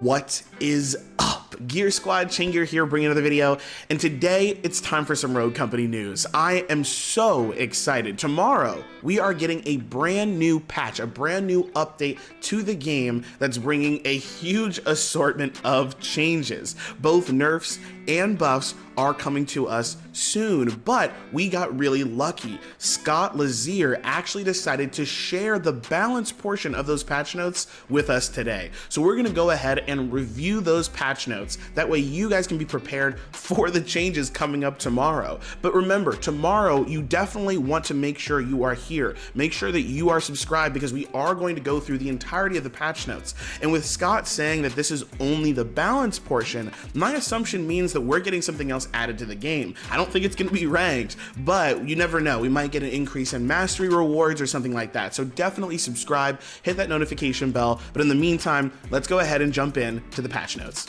What is up? Gear Squad, ChaingearGaming here bringing another video, and today it's time for some Rogue Company news. I am so excited. Tomorrow we are getting a brand new patch, a brand new update to the game that's bringing a huge assortment of changes. Both nerfs and buffs are coming to us soon, but we got really lucky. Scott Lazier actually decided to share the balance portion of those patch notes with us today. So we're gonna go ahead and review those patch notes. That way you guys can be prepared for the changes coming up tomorrow. But remember, tomorrow you definitely want to make sure you are here. Make sure that you are subscribed because we are going to go through the entirety of the patch notes. And with Scott saying that this is only the balance portion, my assumption means that we're getting something else added to the game. I don't think it's going to be ranked, but you never know. We might get an increase in mastery rewards or something like that. So definitely subscribe, hit that notification bell. But in the meantime, let's go ahead and jump in to the patch notes.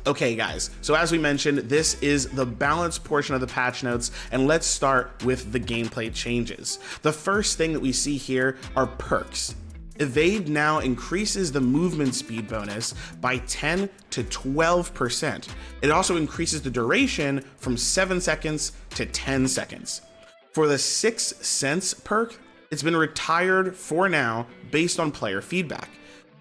Okay guys, so as we mentioned, this is the balance portion of the patch notes, and let's start with the gameplay changes. The first thing that we see here are perks. Evade now increases the movement speed bonus by 10 to 12%. It also increases the duration from 7 seconds to 10 seconds. For the 6 cents perk, it's been retired for now based on player feedback.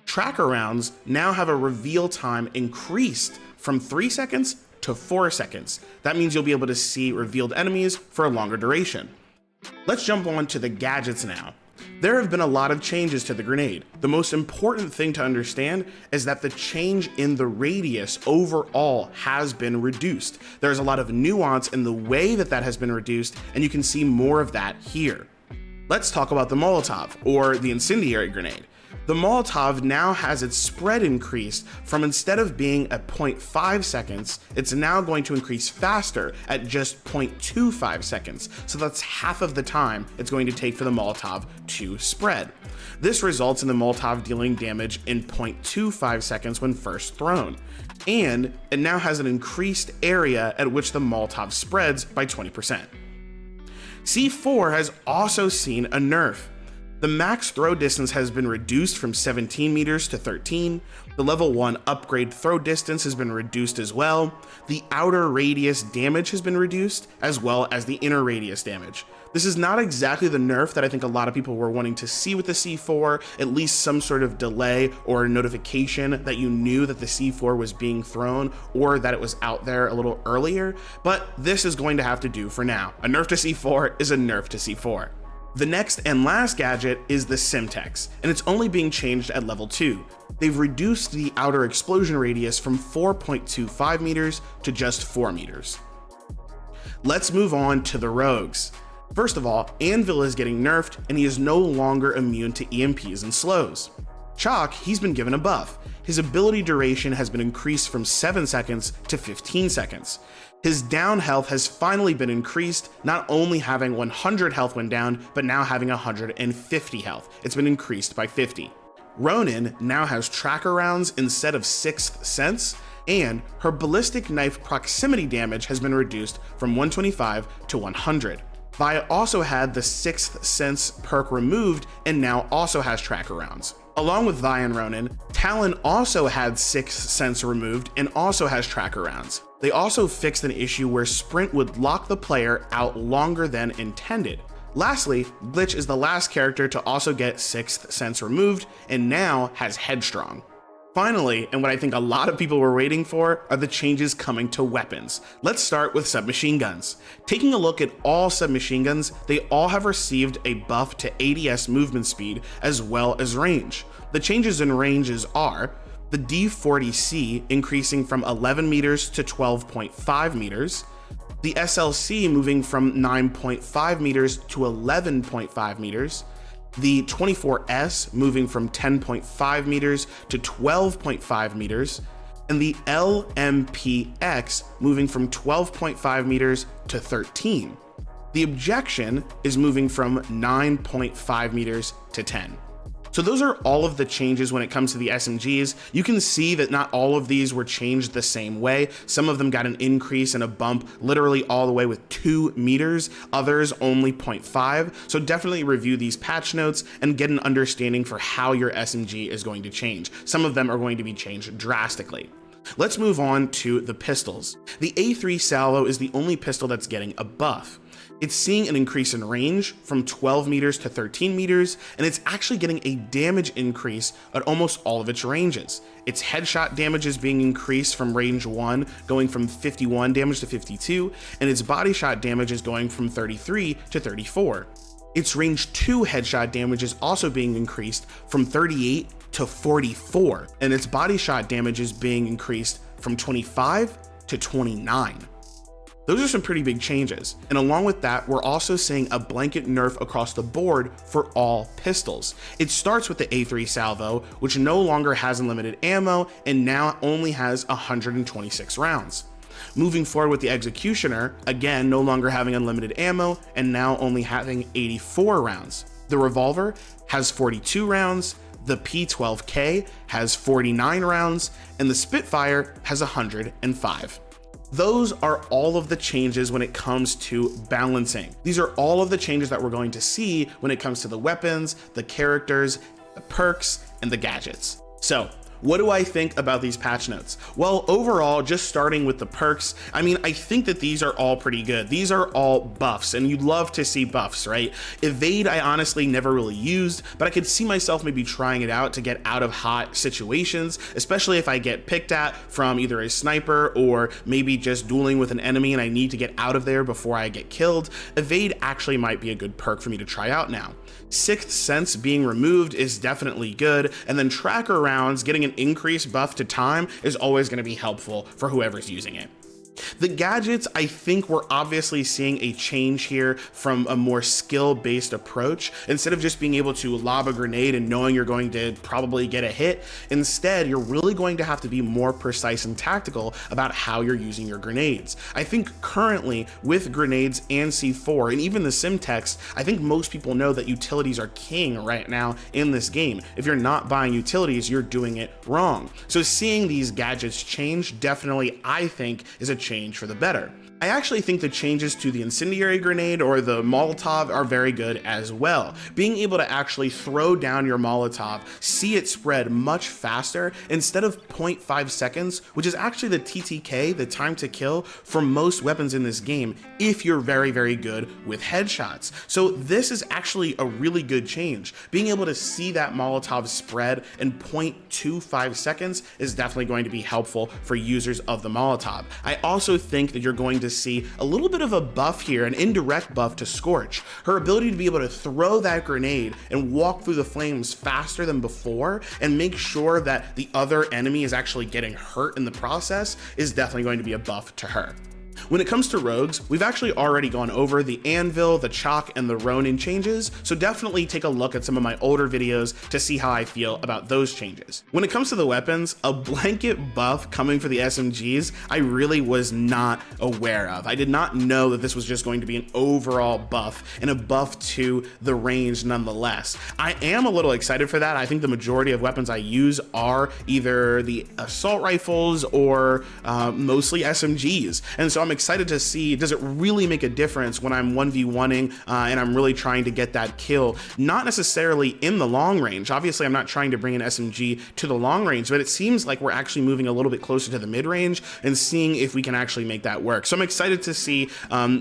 Tracker rounds now have a reveal time increased from 3 seconds to 4 seconds. That means you'll be able to see revealed enemies for a longer duration. Let's jump on to the gadgets now. There have been a lot of changes to the grenade. The most important thing to understand is that the change in the radius overall has been reduced. There's a lot of nuance in the way that that has been reduced, and you can see more of that here. Let's talk about the Molotov, or the Incendiary Grenade. The Molotov now has its spread increased from, instead of being at 0.5 seconds, it's now going to increase faster at just 0.25 seconds. So that's half of the time it's going to take for the Molotov to spread. This results in the Molotov dealing damage in 0.25 seconds when first thrown. And it now has an increased area at which the Molotov spreads by 20%. C4 has also seen a nerf. The max throw distance has been reduced from 17 meters to 13. The level 1 upgrade throw distance has been reduced as well. The outer radius damage has been reduced, as well as the inner radius damage. This is not exactly the nerf that I think a lot of people were wanting to see with the C4, at least some sort of delay or notification that you knew that the C4 was being thrown or that it was out there a little earlier, but this is going to have to do for now. A nerf to C4 is a nerf to C4. The next and last gadget is the Symtex, and it's only being changed at level 2. They've reduced the outer explosion radius from 4.25 meters to just 4 meters. Let's move on to the rogues. First of all, Anvil is getting nerfed, and he is no longer immune to EMPs and slows. Chalk, he's been given a buff. His ability duration has been increased from 7 seconds to 15 seconds. His down health has finally been increased, not only having 100 health when down, but now having 150 health. It's been increased by 50. Ronin now has tracker rounds instead of 6th sense, and her ballistic knife proximity damage has been reduced from 125 to 100. Vi also had the 6th sense perk removed and now also has tracker rounds. Along with Vi and Ronin, Talon also had 6th sense removed and also has tracker rounds. They also fixed an issue where sprint would lock the player out longer than intended. Lastly, Glitch is the last character to also get 6th sense removed and now has Headstrong. Finally, and what I think a lot of people were waiting for, are the changes coming to weapons. Let's start with submachine guns. Taking a look at all submachine guns, they all have received a buff to ADS movement speed as well as range. The changes in ranges are the D40C increasing from 11 meters to 12.5 meters, the SLC moving from 9.5 meters to 11.5 meters, the 24S moving from 10.5 meters to 12.5 meters, and the LMPX moving from 12.5 meters to 13. The objection is moving from 9.5 meters to 10. So those are all of the changes when it comes to the SMGs. You can see that not all of these were changed the same way. Some of them got an increase and a bump literally all the way with 2 meters, others only 0.5. So definitely review these patch notes and get an understanding for how your SMG is going to change. Some of them are going to be changed drastically. Let's move on to the pistols. The A3 Salvo is the only pistol that's getting a buff. It's seeing an increase in range from 12 meters to 13 meters, and it's actually getting a damage increase at almost all of its ranges. Its headshot damage is being increased from range 1, going from 51 damage to 52, and its body shot damage is going from 33 to 34. Its range 2 headshot damage is also being increased from 38 to 44, and its body shot damage is being increased from 25 to 29. Those are some pretty big changes, and along with that, we're also seeing a blanket nerf across the board for all pistols. It starts with the A3 Salvo, which no longer has unlimited ammo and now only has 126 rounds. Moving forward with the Executioner, again, no longer having unlimited ammo and now only having 84 rounds. The Revolver has 42 rounds, the P12K has 49 rounds, and the Spitfire has 105. Those are all of the changes when it comes to balancing. These are all of the changes that we're going to see when it comes to the weapons, the characters, the perks, and the gadgets. So, what do I think about these patch notes? Well, overall, just starting with the perks, I mean, I think that these are all pretty good. These are all buffs, and you'd love to see buffs, right? Evade, I honestly never really used, but I could see myself maybe trying it out to get out of hot situations, especially if I get picked at from either a sniper or maybe just dueling with an enemy and I need to get out of there before I get killed. Evade actually might be a good perk for me to try out now. Sixth Sense being removed is definitely good, and then tracker rounds getting an increased buff to time is always going to be helpful for whoever's using it. The gadgets, I think we're obviously seeing a change here from a more skill-based approach. Instead of just being able to lob a grenade and knowing you're going to probably get a hit, instead you're really going to have to be more precise and tactical about how you're using your grenades. I think currently with grenades and C4 and even the Symtex, I think most people know that utilities are king right now in this game. If you're not buying utilities, you're doing it wrong. So seeing these gadgets change definitely, I think, is a change for the better. I actually think the changes to the Incendiary Grenade or the Molotov are very good as well. Being able to actually throw down your Molotov, see it spread much faster instead of 0.5 seconds, which is actually the TTK, the time to kill, for most weapons in this game if you're very, very good with headshots. So this is actually a really good change. Being able to see that Molotov spread in 0.25 seconds is definitely going to be helpful for users of the Molotov. I also think that you're going to see a little bit of a buff here, an indirect buff to Scorch. Her ability to be able to throw that grenade and walk through the flames faster than before and make sure that the other enemy is actually getting hurt in the process is definitely going to be a buff to her. When it comes to rogues, we've actually already gone over the Anvil, the Chalk, and the Ronin changes, so definitely take a look at some of my older videos to see how I feel about those changes. When it comes to the weapons, a blanket buff coming for the SMGs, I really was not aware of. I did not know that this was just going to be an overall buff and a buff to the range nonetheless. I am a little excited for that. I think the majority of weapons I use are either the assault rifles or mostly SMGs, and so I'm excited to see, does it really make a difference when I'm 1v1ing and I'm really trying to get that kill? Not necessarily in the long range. Obviously, I'm not trying to bring an SMG to the long range, but it seems like we're actually moving a little bit closer to the mid range and seeing if we can actually make that work. So I'm excited to see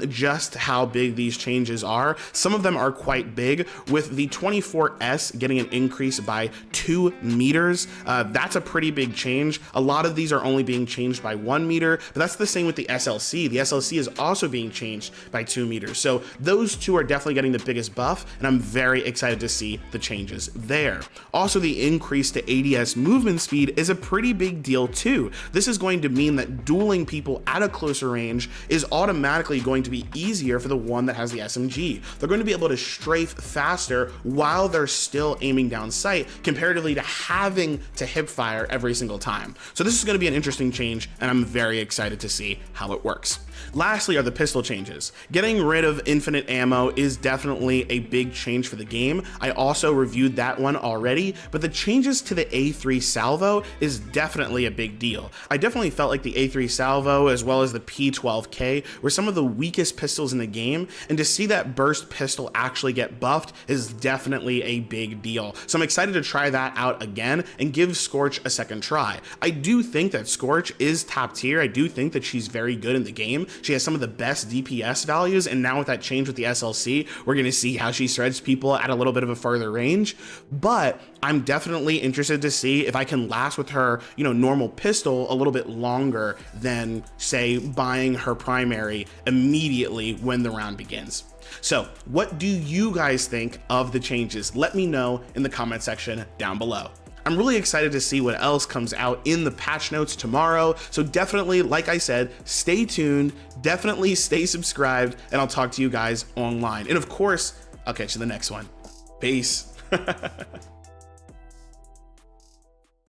just how big these changes are. Some of them are quite big, with the 24S getting an increase by 2 meters. That's a pretty big change. A lot of these are only being changed by 1 meter, but that's the same with the SLC. The SLC is also being changed by 2 meters. So those two are definitely getting the biggest buff, and I'm very excited to see the changes there. Also, the increase to ADS movement speed is a pretty big deal too. This is going to mean that dueling people at a closer range is automatically going to be easier for the one that has the SMG. They're going to be able to strafe faster while they're still aiming down sight, comparatively to having to hip fire every single time. So this is going to be an interesting change, and I'm very excited to see how it works. works. Lastly are the pistol changes. Getting rid of infinite ammo is definitely a big change for the game. I also reviewed that one already, but the changes to the A3 salvo is definitely a big deal. I definitely felt like the A3 salvo as well as the P12K were some of the weakest pistols in the game, and to see that burst pistol actually get buffed is definitely a big deal. So I'm excited to try that out again and give Scorch a second try. I do think that Scorch is top tier. I do think that she's very good in the game. She has some of the best DPS values, and now with that change with the SLC, we're gonna see how she shreds people at a little bit of a further range. But I'm definitely interested to see if I can last with her, normal pistol a little bit longer than, say, buying her primary immediately when the round begins. So what do you guys think of the changes? Let me know in the comment section down below. I'm really excited to see what else comes out in the patch notes tomorrow. So definitely, like I said, stay tuned, definitely stay subscribed, and I'll talk to you guys online. And of course, I'll catch you in the next one. Peace.